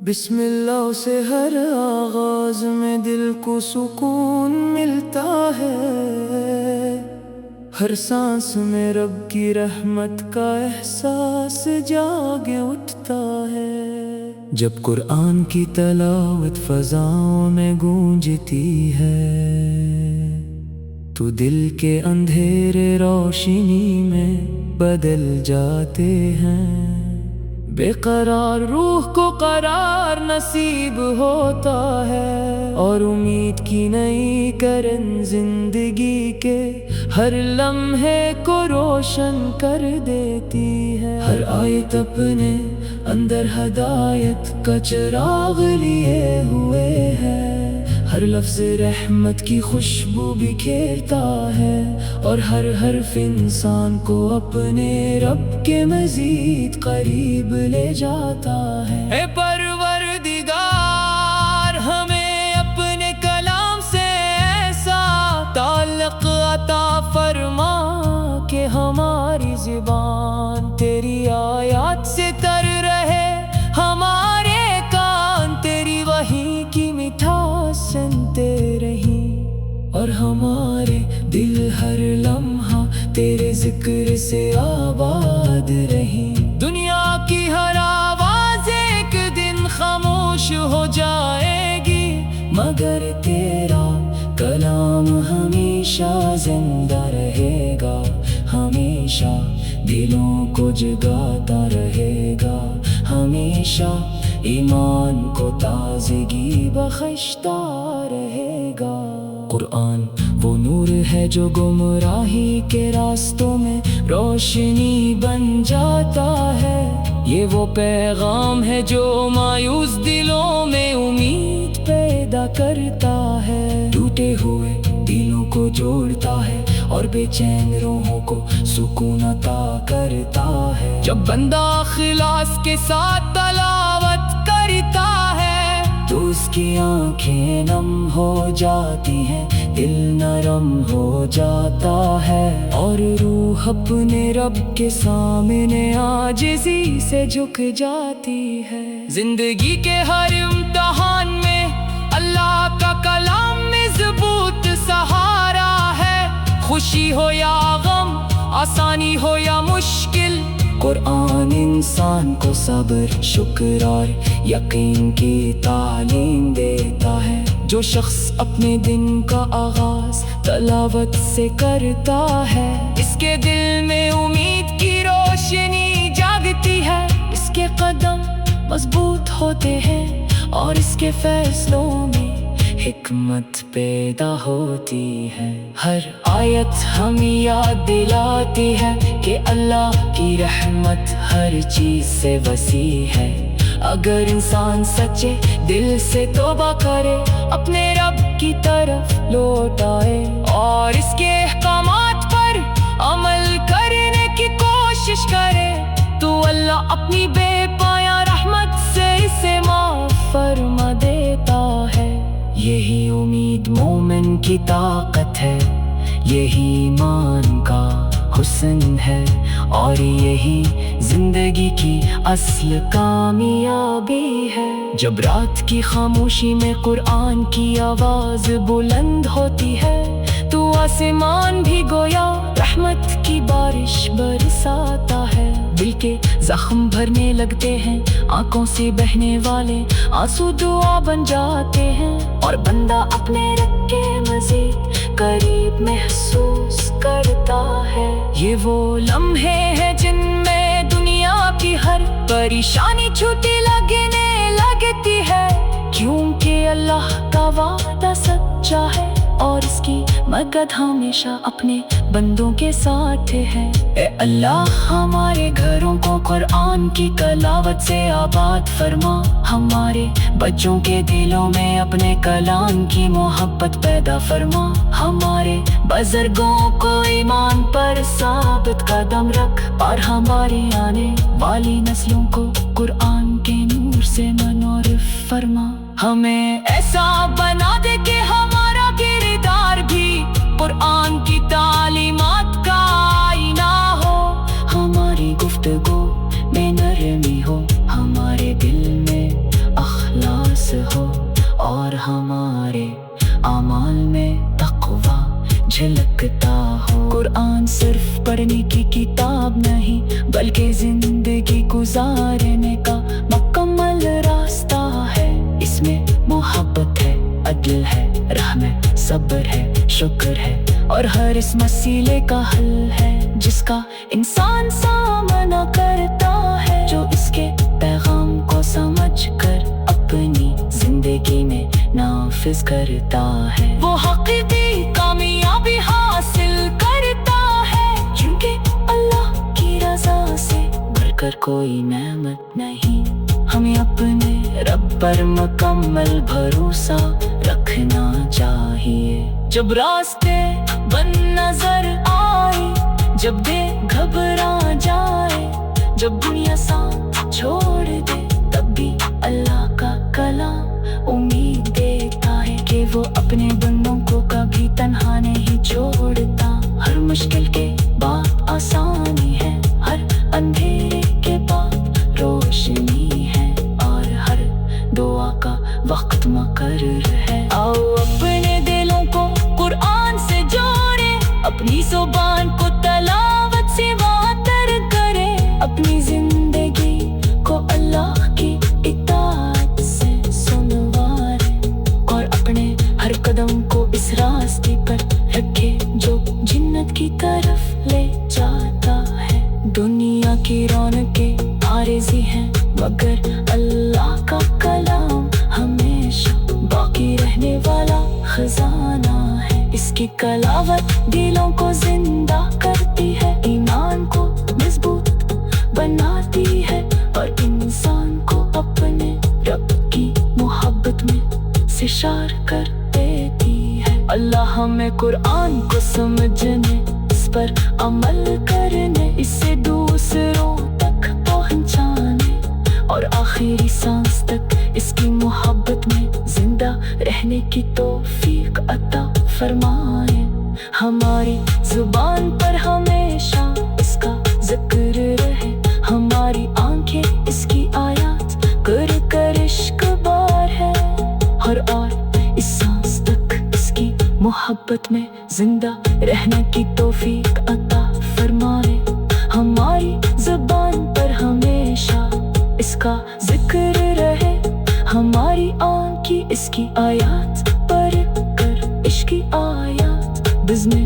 بسم اللہ سے ہر آغاز میں دل کو سکون ملتا ہے، ہر سانس میں رب کی رحمت کا احساس جاگ اٹھتا ہے۔ جب قرآن کی تلاوت فضاؤں میں گونجتی ہے تو دل کے اندھیرے روشنی میں بدل جاتے ہیں، بے قرار روح کو قرار نصیب ہوتا ہے، اور امید کی نئی کرن زندگی کے ہر لمحے کو روشن کر دیتی ہے۔ ہر آیت اپنے اندر ہدایت کا چراغ لیے ہوئے ہے، ہر لفظ رحمت کی خوشبو بکھیرتا ہے، اور ہر حرف انسان کو اپنے رب کے مزید قریب لے جاتا ہے۔ اے پروردگار، ہمیں اپنے کلام سے ایسا تعلق عطا فرما کہ ہماری زبان تیری آیات سے تر رہے، ہمارے کان تیری وحی کی مٹھاس سنتے رہیں، اور ہمارے دل ہر لمحہ تیرے ذکر سے آباد رہیں۔ دنیا کی ہر آواز ایک دن خاموش ہو جائے گی، مگر تیرا کلام ہمیشہ زندہ رہے گا، ہمیشہ دلوں کو جگاتا رہے گا، ہمیشہ ایمان کو تازگی بخشتا رہے گا۔ قرآن وہ نور ہے جو گمراہی کے راستوں میں روشنی بن جاتا ہے، یہ وہ پیغام ہے جو مایوس دلوں میں امید پیدا کرتا ہے، ٹوٹے ہوئے دلوں کو جوڑتا ہے، اور بے چین روحوں کو سکون عطا کرتا ہے۔ جب بندہ اخلاص کے ساتھ تلاوت کرتا ہے تو اس کی آنکھیں نم ہو جاتی ہیں، دل نرم ہو جاتا ہے، اور روح اپنے رب کے سامنے عاجزی سے جھک جاتی ہے۔ زندگی کے ہر امتحان میں اللہ کا کلام مضبوط سہارا ہے، خوشی ہو یا غم، آسانی ہو یا مشکل، قرآن انسان کو صبر، شکر اور یقین کی تعلیم دیتا ہے۔ جو شخص اپنے دن کا آغاز تلاوت سے کرتا ہے، اس کے دل میں امید کی روشنی جاگتی ہے، اس کے قدم مضبوط ہوتے ہیں، اور اس کے فیصلوں میں حکمت پیدا ہوتی ہے۔ ہر آیت ہمیں یاد دلاتی ہے کہ اللہ کی رحمت ہر چیز سے وسیع ہے، اگر انسان سچے دل سے توبہ کرے، اپنے رب کی طرف لوٹ آئے، اور اس کے احکامات پر عمل کرنے کی کوشش کرے، تو اللہ اپنی بے پایاں رحمت سے اسے معاف فرما دیتا ہے۔ یہی امید مومن کی طاقت ہے، یہی ایمان کا حسن ہے، اور یہی زندگی کی اصل کامیابی ہے۔ جب رات کی خاموشی میں قرآن کی آواز بلند ہوتی ہے تو آسمان بھی گویا رحمت کی بارش برساتا ہے، دل کے زخم بھرنے لگتے ہیں، آنکھوں سے بہنے والے آنسو دعا بن جاتے ہیں، اور بندہ اپنے رب کے مزید قریب محسوس کرتا ہے۔ یہ وہ لمحے ہیں جن میں دنیا کی ہر پریشانی چھوٹی لگنے لگتی ہے، کیونکہ اللہ کا وعدہ سچا ہے، اور اس کی مدد ہمیشہ اپنے بندوں کے ساتھ ہے۔ اے اللہ، ہمارے گھروں کو قرآن کی تلاوت سے آباد فرما، ہمارے بچوں کے دلوں میں اپنے کلام کی محبت پیدا فرما، ہمارے بزرگوں کو ایمان پر ثابت قدم رکھ، اور ہماری آنے والی نسلوں کو قرآن کے نور سے منورف فرما۔ ہمیں ایسا بنا دے کہ ہمارا کردار بھی قرآن کی تعلیمات کا آئینہ ہو، ہماری گفتگو میں نرمی ہو، ہمارے دل میں عدل ہے، رحمت، صبر ہے، شکر ہے، اور ہر اس مسئلے کا حل ہے جس کا انسان سامنا کرتا ہے، جو اس کے پیغام کو سمجھ کر اپنی زندگی میں نافذ کرتا ہے، وہ حقیقی کامیابی حاصل کرتا ہے، کیونکہ اللہ کی رضا سے بڑھ کر کوئی نعمت نہیں۔ ہمیں اپنے رب پر مکمل بھروسہ رکھنا چاہیے، جب راستے بند نظر آئے، جب دل گھبرا جائے، جب دنیا ساتھ چھوڑ دے، تب بھی اللہ کا کلام امید دیتا ہے کہ وہ اپنے بندوں کو کبھی تنہا نہیں چھوڑتا۔ ہر مشکل کے بعد آسانی ہے، ہر اندھیرے کے بعد روشنی ہے، اور ہر دعا کا وقت مقرر ہے۔ آؤ اپنے دلوں کو قرآن سے جوڑے، اپنی زبان کو تلاوت سے معطر کرے، اپنی زندگی کو اللہ کی اطاعت سے سنوارے، اور اپنے ہر قدم کو اس راستے پر رکھے جو جنت کی طرف لے جاتا ہے۔ دنیا کی رونقیں عارضی ہیں، مگر اللہ کا کلام ہمیشہ باقی رہنے والا خزانہ ہے، اس کی تلاوت دلوں کو زندہ کرتی ہے، ایمان کو مضبوط بناتی ہے، اور انسان کو اپنے رب کی محبت میں سرشار کر دیتی ہے۔ اللہ ہمیں قرآن کو سمجھنے، اس پر عمل کرنے، اس سے دوسروں تک پہنچانے، اور آخری سانس تک اس کی محبت میں زندہ رہنے کی توفیق عطا فرمائے۔ ہماری زبان پر ہمیشہ اس کا ذکر رہے، ہماری آنکھیں اس کی آیات کر کر عشق بار ہے، ہر اور اس سانس تک اس کی محبت میں زندہ رہنے کی توفیق عطا فرمائے۔ ہماری زبان پر ہمیشہ اس کا ذکر رہے، ہماری آنکھیں اس کی آیات پر کر عشق کی آیات، بزمے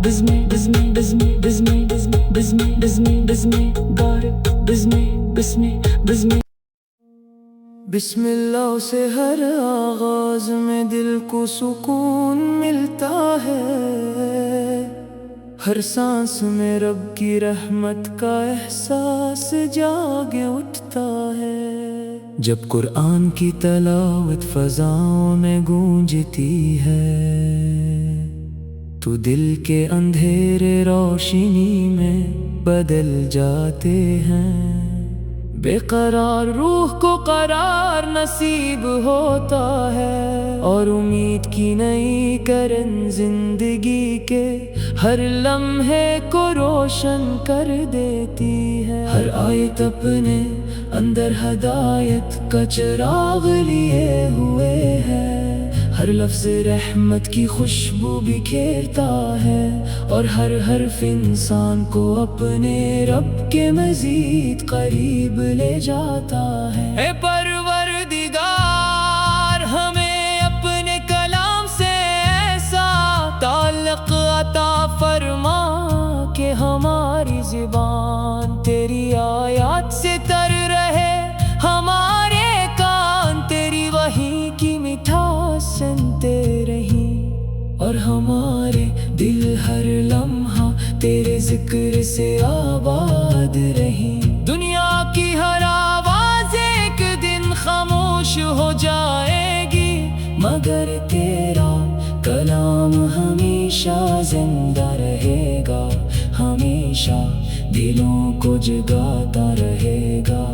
بزمے بزمے بزمے بزمے بزمے بزمے بزمے بزمے گار بزمے بزمے بزمے۔ بسم اللہ سے ہر آغاز میں دل کو سکون ملتا ہے، ہر سانس میں رب کی رحمت کا احساس جاگ اٹھتا ہے، جب قرآن کی تلاوت فضاؤں میں گونجتی ہے، تو دل کے اندھیرے روشنی میں بدل جاتے ہیں، بے قرار روح کو قرار نصیب ہوتا ہے، اور امید کی نئی کرن زندگی کے ہر لمحے کو روشن کر دیتی ہے۔ ہر آیت اپنے اندر ہدایت کا چراغ لیے ہوئے ہے، ہر لفظ رحمت کی خوشبو بکھیرتا ہے، اور ہر حرف انسان کو اپنے رب کے مزید قریب لے جاتا ہے۔ اے پروردگار، ہمیں اپنے کلام سے ایسا تعلق عطا فرما کہ ہماری زبان تیری آیات سے تر رہے، ہمارے کان تیری وحی کی مٹھاس سنتے رہیں، اور ہمارے دل ہر لمحہ تیرے ذکر سے آباد رہیں۔ دنیا کی ہر آواز ایک دن خاموش ہو جائے گی، مگر تیرا کلام ہمیشہ زندہ رہے گا، ہمیشہ دلوں کو جگاتا رہے گا،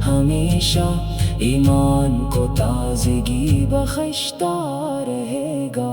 ہمیشہ ایمان کو تازگی بخشتا رہے گا۔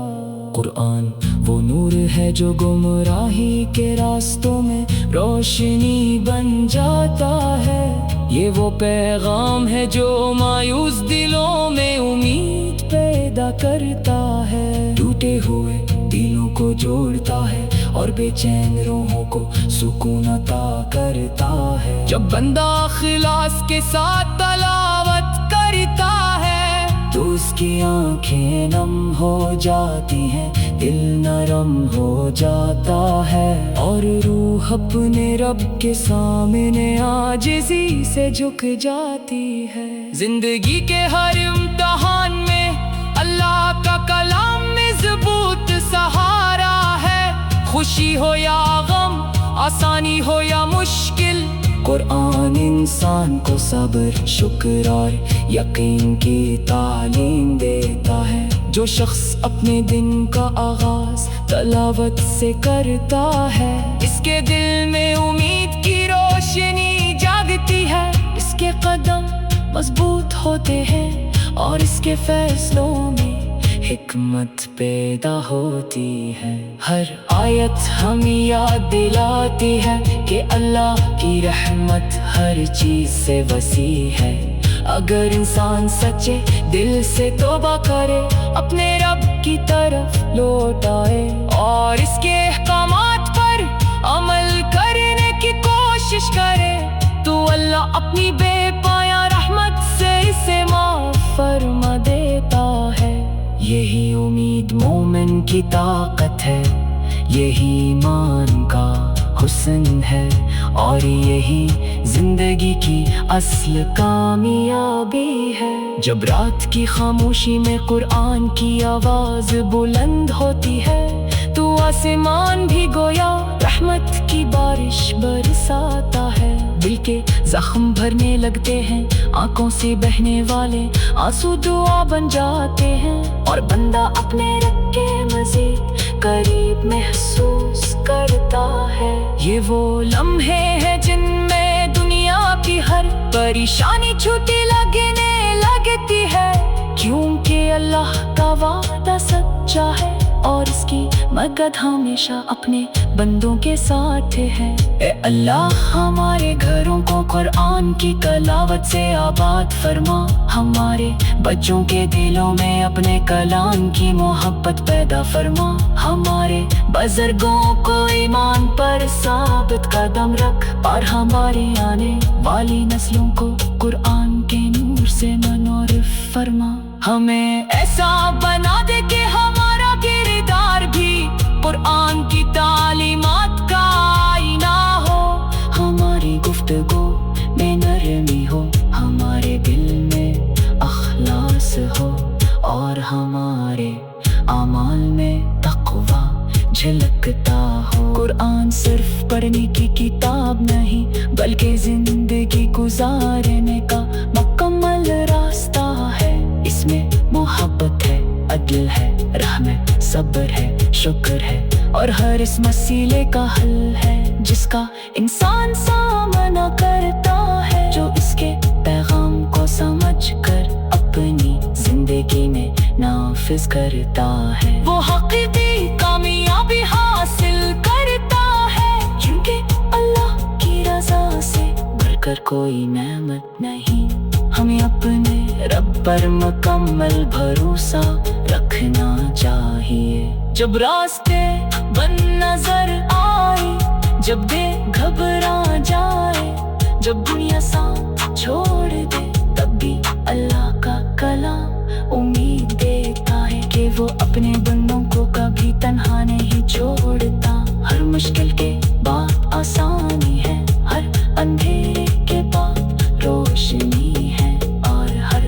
قرآن وہ نور ہے جو گمراہی کے راستوں میں روشنی بن جاتا ہے، یہ وہ پیغام ہے جو مایوس دلوں میں امید پیدا کرتا ہے، ٹوٹے ہوئے دلوں کو جوڑتا ہے، اور بے چین روحوں کو سکون عطا کرتا ہے۔ جب بندہ اخلاص کے ساتھ تلاوت کرتا ہے، تو اس کی آنکھیں نم ہو جاتی ہیں، دل نرم ہو جاتا ہے، اور روح اپنے رب کے سامنے عاجزی سے جھک جاتی ہے۔ زندگی کے ہر امتحان میں اللہ کا کلام مضبوط سہارا ہے، خوشی ہو یا غم، آسانی ہو یا مشکل، قرآن انسان کو صبر، شکر اور یقین کی تعلیم دیتا ہے۔ جو شخص اپنے دن کا آغاز تلاوت سے کرتا ہے، اس کے دل میں امید کی روشنی جاگتی ہے، اس کے قدم مضبوط ہوتے ہیں اور اس کے فیصلوں میں حکمت پیدا ہوتی ہے۔ ہر آیت ہمیں یاد دلاتی ہے کہ اللہ کی رحمت ہر چیز سے وسیع ہے۔ اگر انسان سچے دل سے توبہ کرے، اپنے رب کی طرف لوٹ آئے اور اس کے احکامات پر عمل کرنے کی کوشش کرے، تو اللہ اپنی بے پایاں رحمت سے اسے معاف فرما دیتا ہے۔ یہی امید مومن کی طاقت ہے، یہی ایمان کا حسن ہے، اور یہی زندگی کی اصل کامیابی ہے۔ جب رات کی خاموشی میں قرآن کی آواز بلند ہوتی ہے، تو آسمان بھی گویا رحمت کی بارش برساتا ہے۔ دل کے زخم بھرنے لگتے ہیں، آنکھوں سے بہنے والے آنسو دعا بن جاتے ہیں، اور بندہ اپنے رب کے مزید قریب محسوس کرتا ہے۔ یہ وہ لمحے ہیں جن میں دنیا کی ہر پریشانی چھوٹی لگنے لگتی ہے، کیونکہ اللہ کا وعدہ سچا ہے اور اس کی مدد ہمیشہ اپنے بندوں کے ساتھ ہے۔ اے اللہ ہمارے گھروں کو قرآن کی تلاوت سے آباد فرما، ہمارے بچوں کے دلوں میں اپنے کلام کی محبت پیدا فرما، ہمارے بزرگوں کو ایمان پر ثابت قدم رکھ، اور ہمارے آنے والی نسلوں کو قرآن کے نور سے منورف فرما۔ ہمیں ایسا بنا دے کہ ہمارا کردار بھی قرآن کی تعلیمات کا آئینہ ہو، ہماری گفتگو میں نرمی ہو، ہمارے دل میں اخلاص ہو، اور ہمارے اعمال میں تقویٰ جھلکتا ہو۔ قرآن صرف پڑھنے کی کتاب نہیں، بلکہ زندگی گزارنے کا مکمل راستہ ہے۔ اس میں محبت ہے، عدل ہے، رحم ہے، صبر ہے، شکر ہے، اور ہر اس مسئلے کا حل ہے جس کا انسان سامنا کرتا ہے۔ جو اس کے پیغام کو سمجھ کر اپنی زندگی میں نافذ کرتا ہے، وہ حقیقی کامیابی حاصل کرتا ہے، کیونکہ اللہ کی رضا سے بڑھ کر کوئی نعمت نہیں۔ ہمیں اپنے رب پر مکمل بھروسہ رکھنا چاہیے۔ جب راستے بند نظر آئے، جب دل گھبرا جائے، جب دنیا ساتھ چھوڑ دے، تب بھی اللہ کا کلام امید دیتا ہے کہ وہ اپنے بندوں کو کبھی تنہا نہیں چھوڑتا۔ ہر مشکل کے بعد آسانی ہے، ہر اندھیرے کے بعد روشنی ہے، اور ہر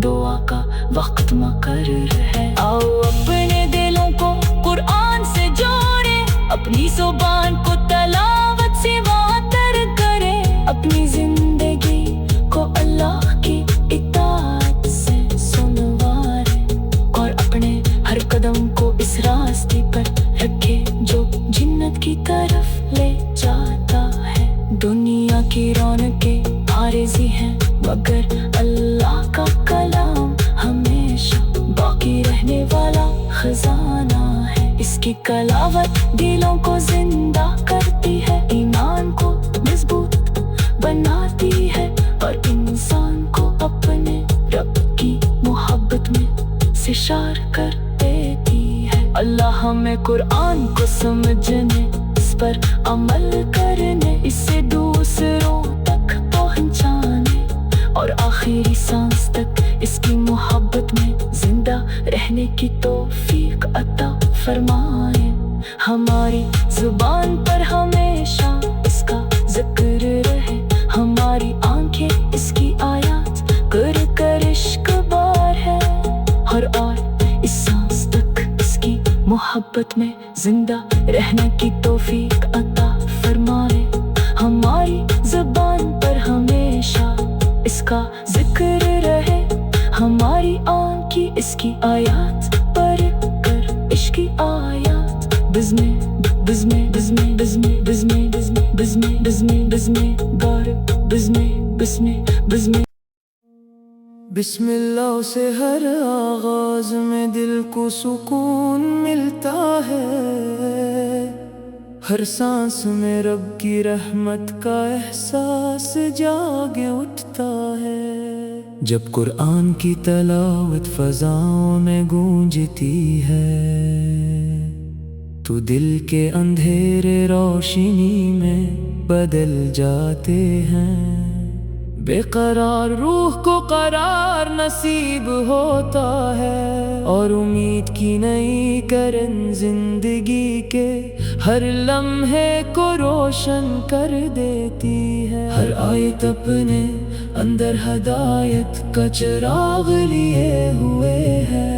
دعا کا وقت مقرر ہے۔ آؤ اپنے دلوں کو قرآن سے جوڑے، اپنی زبان کو تلاوت سے معطر کرے، اپنی زندگی کو اللہ کی اطاعت سے سنوارے، اور اپنے ہر قدم کو اس راستے پر رکھے جو جنت کی طرف لے جاتا ہے۔ دنیا کی رونقیں عارضی ہیں، مگر اللہ کا کلام ہمیشہ باقی رہنے والا خزانہ ہے۔ اس کی تلاوت دلوں کو زندہ کرتی ہے، ایمان کو مضبوط بناتی ہے، اور انسان کو اپنے رب کی محبت میں سشار کر دیتی ہے۔ اللہ ہمیں قرآن کو سمجھنے، اس پر عمل کرنے، اسے دوسروں تک پہنچانے، اور آخری سانس تک اس کی محبت میں زندہ رہنے کی توفیق عطا فرمائے۔ ہماری زبان پر ہمیشہ اس کا ذکر رہے، ہماری آنکھیں اس کی آیات کر کر عشق بار ہے، ہر اور اس سانس تک اس کی محبت میں زندہ رہنے کی توفیق عطا فرمائے۔ ہماری زبان پر ہمیشہ اس کا ذکر رہے، ہماری آنکھیں اس کی آیات پڑھ کر عشق کی آیات بزمے بزمے بزمے بزمے بزمے بزمے بزمے بزمے بزمے گار بزمے بزمے بزمے۔ بسم اللہ سے ہر آغاز میں دل کو سکون ملتا ہے، ہر سانس میں رب کی رحمت کا احساس جاگ اٹھتا ہے۔ جب قرآن کی تلاوت فضاؤں میں گونجتی ہے تو دل کے اندھیرے روشنی میں بدل جاتے ہیں، بے قرار روح کو قرار نصیب ہوتا ہے، اور امید کی نئی کرن زندگی کے ہر لمحے کو روشن کر دیتی ہے۔ ہر آیت اپنے اندر ہدایت کا چراغ لیے ہوئے ہے،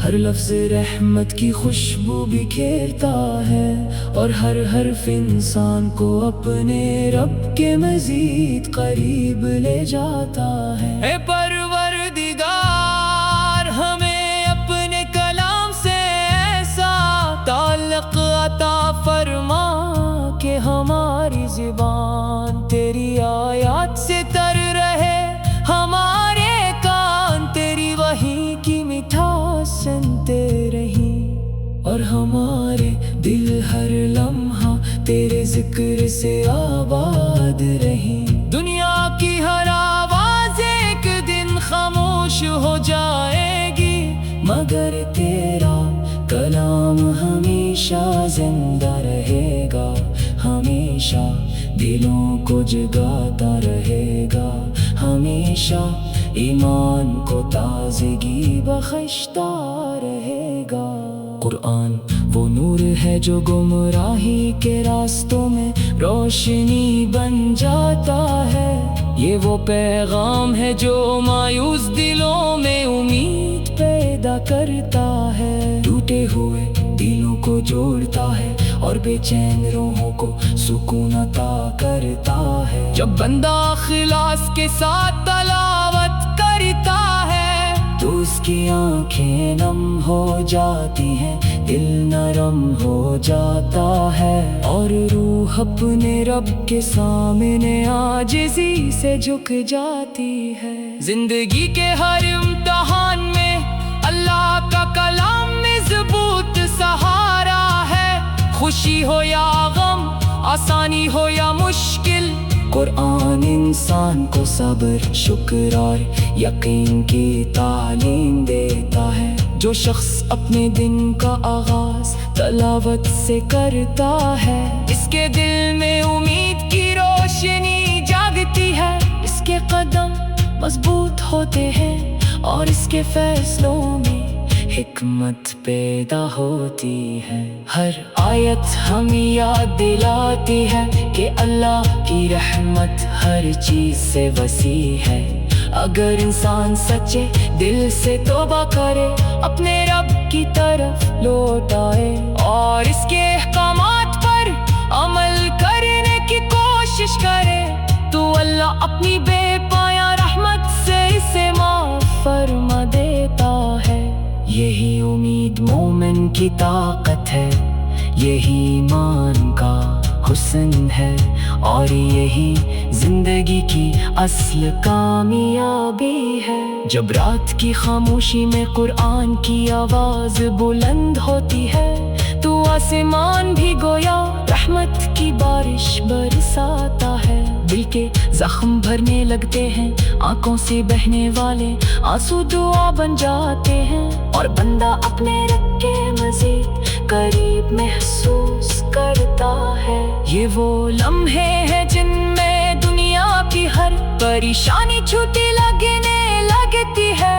ہر لفظ رحمت کی خوشبو بکھیرتا ہے، اور ہر حرف انسان کو اپنے رب کے مزید قریب لے جاتا ہے۔ اے پروردگار، ہمیں اپنے کلام سے ایسا تعلق عطا فرما کہ ہماری زبان تیری آیات سے تر رہے، ہمارے کان تیری وحی کی مٹھاس سنتے رہیں، اور ہمارے دل ہر لمحہ تیرے ذکر سے آباد رہیں۔ دنیا کی ہر آواز ایک دن خاموش ہو جائے گی، مگر تیرا کلام ہمیشہ زندہ رہے گا، ہمیشہ دلوں کو جگاتا رہے گا، ہمیشہ ایمان کو تازگی بخشتا رہے گا۔ قرآن وہ نور ہے جو گمراہی کے راستوں میں روشنی بن جاتا ہے، یہ وہ پیغام ہے جو مایوس دلوں میں امید پیدا کرتا ہے، ٹوٹے ہوئے دلوں کو جوڑتا ہے، اور بے چین روحوں کو سکون عطا کرتا ہے۔ جب بندہ اخلاص کے ساتھ تلاوت کرتا ہے تو اس کی آنکھیں نم ہو جاتی ہیں، دل نرم ہو جاتا ہے، اور روح اپنے رب کے سامنے عاجزی سے جھک جاتی ہے۔ زندگی کے ہر امتحان میں اللہ کا کلام مضبوط سہارا ہے، خوشی ہو یا غم، آسانی ہو یا مشکل، قرآن انسان کو صبر، شکر اور یقین کی تعلیم دیتا ہے۔ جو شخص اپنے دن کا آغاز تلاوت سے کرتا ہے، اس کے دل میں امید کی روشنی جاگتی ہے، اس کے قدم مضبوط ہوتے ہیں، اور اس کے فیصلوں میں حکمت پیدا ہوتی ہے۔ ہر آیت ہمیں یاد دلاتی ہے کہ اللہ کی رحمت ہر چیز سے وسیع ہے، اگر انسان سچے دل سے توبہ کرے، اپنے رب کی طرف لوٹ آئے، اور اس کے احکامات پر عمل کرنے کی کوشش کرے، تو اللہ اپنی بے پایاں رحمت سے اسے معاف فرما دیتا ہے۔ یہی امید مومن کی طاقت ہے، یہی ایمان کا حسن ہے، اور یہی زندگی کی اصل کامیابی ہے۔ جب رات کی خاموشی میں قرآن کی آواز بلند ہوتی ہے، تو آسمان بھی گویا رحمت کی بارش برساتا ہے، دل کے زخم بھرنے لگتے ہیں، آنکھوں سے بہنے والے آنسو دعا بن جاتے ہیں، اور بندہ اپنے رب کے مزید قریب محسوس کرتا ہے۔ یہ وہ لمحے ہیں جن میں دنیا کی ہر پریشانی چھوٹی لگنے لگتی ہے،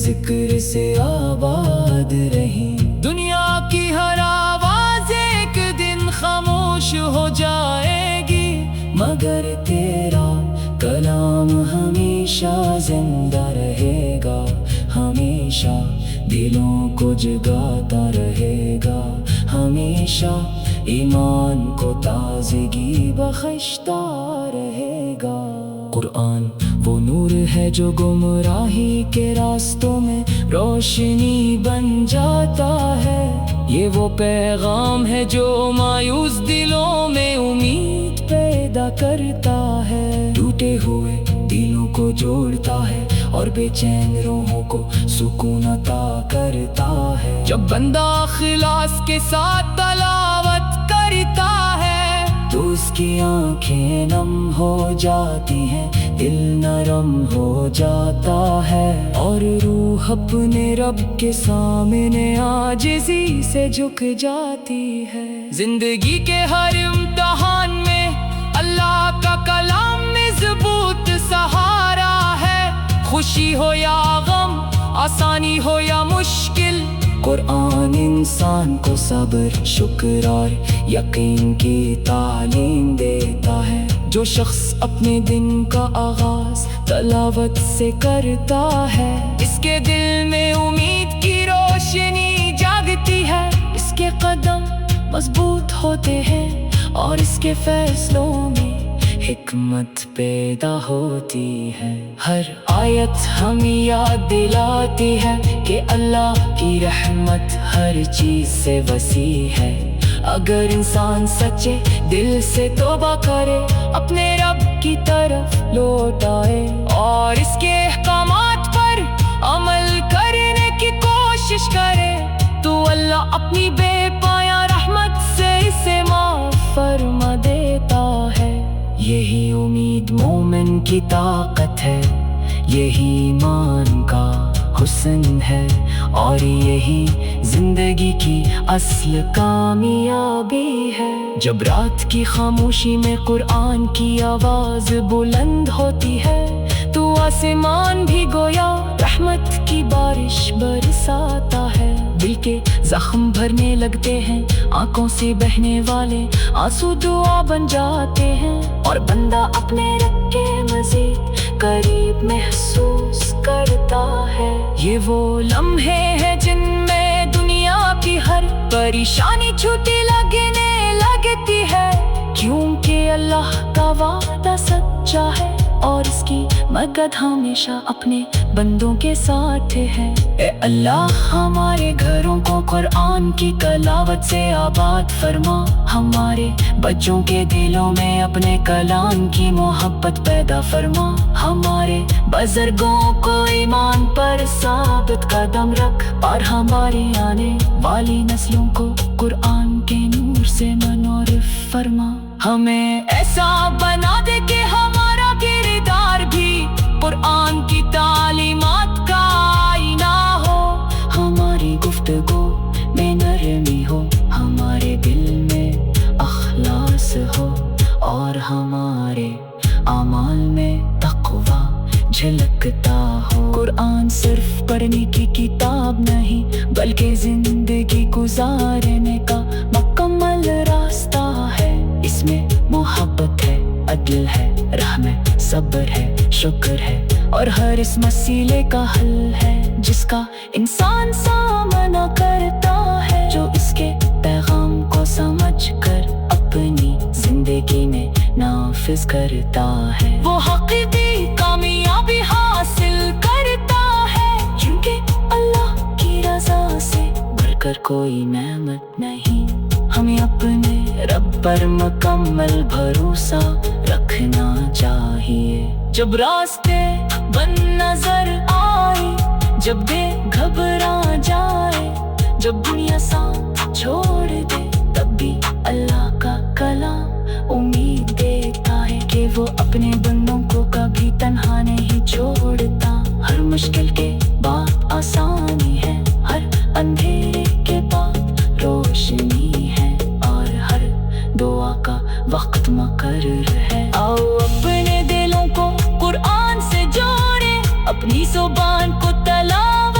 ذکر سے آباد رہیں۔ دنیا کی ہر آواز ایک دن خاموش ہو جائے گی، مگر تیرا کلام ہمیشہ زندہ رہے گا، ہمیشہ دلوں کو جگاتا رہے گا، ہمیشہ ایمان کو تازگی بخشتا رہے گا۔ قرآن وہ نور ہے جو گمراہی کے راستوں میں روشنی بن جاتا ہے، یہ وہ پیغام ہے جو مایوس دلوں میں امید پیدا کرتا ہے، ٹوٹے ہوئے دلوں کو جوڑتا ہے اور بے چین روحوں کو سکون عطا کرتا ہے۔ جب بندہ اخلاص کے ساتھ تلاوت کرتا ہے تو اس کی آنکھیں نم ہو جاتی ہیں، دل نرم ہو جاتا ہے اور روح اپنے رب کے سامنے عاجزی سے جھک جاتی ہے۔ زندگی کے ہر امتحان میں اللہ کا کلام مضبوط سہارا ہے، خوشی ہو یا غم، آسانی ہو یا مشکل، قرآن انسان کو صبر، شکر اور یقین کی تعلیم دیتا ہے۔ جو شخص اپنے دن کا آغاز تلاوت سے کرتا ہے، اس کے دل میں امید کی روشنی جاگتی ہے، اس کے قدم مضبوط ہوتے ہیں اور اس کے فیصلوں میں حکمت پیدا ہوتی ہے۔ ہر آیت ہمیں یاد دلاتی ہے کہ اللہ کی رحمت ہر چیز سے وسیع ہے، اگر انسان سچے دل سے توبہ کرے، اپنے رب کی طرف لوٹ آئے اور اس کے احکامات پر عمل کرنے کی کوشش کرے، تو اللہ اپنی بے پایاں رحمت سے اسے معاف فرما دیتا ہے۔ یہی امید مومن کی طاقت ہے، یہی ایمان کا حسن ہے اور یہی زندگی کی اصل کامیابی ہے۔ جب رات کی خاموشی میں قرآن کی آواز بلند ہوتی ہے تو آسمان بھی گویا رحمت کی بارش برساتا ہے، دل کے زخم بھرنے لگتے ہیں، آنکھوں سے بہنے والے آنسو دعا بن جاتے ہیں اور بندہ اپنے رب کے مزید قریب محسوس کرتا ہے۔ یہ وہ لمحے ہیں جن میں دنیا کی ہر پریشانی چھوٹی لگنے لگتی ہے، کیونکہ اللہ کا وعدہ سچا ہے اور اس کی مدد ہمیشہ اپنے بندوں کے ساتھ ہے۔ اے اللہ ہمارے گھروں کو قرآن کی تلاوت سے آباد فرما، ہمارے بچوں کے دلوں میں اپنے کلام کی محبت پیدا فرما، ہمارے بزرگوں کو ایمان پر ثابت قدم رکھ اور ہماری آنے والی نسلوں کو قرآن کے نور سے منورف فرما۔ ہمیں ایسا بنا دے کہ ہمارا کردار بھی قرآن کی تعلیمات کا آئینہ ہو، ہماری گفتگو میں نرمی ہو، ہمارے دل میں اخلاص ہو اور ہمارے اعمال میں تقویٰ جھلکتا ہو۔ قرآن صرف پڑھنے کی کتاب نہیں بلکہ زندگی گزارنے کا مکمل راستہ ہے، اس میں محبت ہے، عدل ہے، رحم ہے، صبر ہے، شکر ہے اور ہر اس مسئلے کا حل ہے جس کا انسان سامنا کرتا ہے، جو اس کے پیغام کو سمجھ کر اپنی زندگی میں نافذ کرتا ہے، وہ حقیقی کامیابی حاصل کرتا ہے، کیونکہ اللہ کی رضا سے بڑھ کر کوئی نعمت نہیں۔ ہمیں اپنے رب پر مکمل بھروسہ رکھنا چاہیے، جب راستے بند نظر آئے، جب دل گھبرا جائے، جب دنیا ساتھ چھوڑ دے، تب بھی اللہ کا کلام امید دیتا ہے کہ وہ اپنے بندوں کو کبھی تنہا نہیں چھوڑتا۔ ہر مشکل کے بعد آسانی ہے، ہر اندھیرے کے بعد روشنی ہے اور ہر دعا کا وقت مقرر ہے۔ آؤ اپنے دلوں کو قرآن سے جوڑے، اپنی زبان کو تلاوت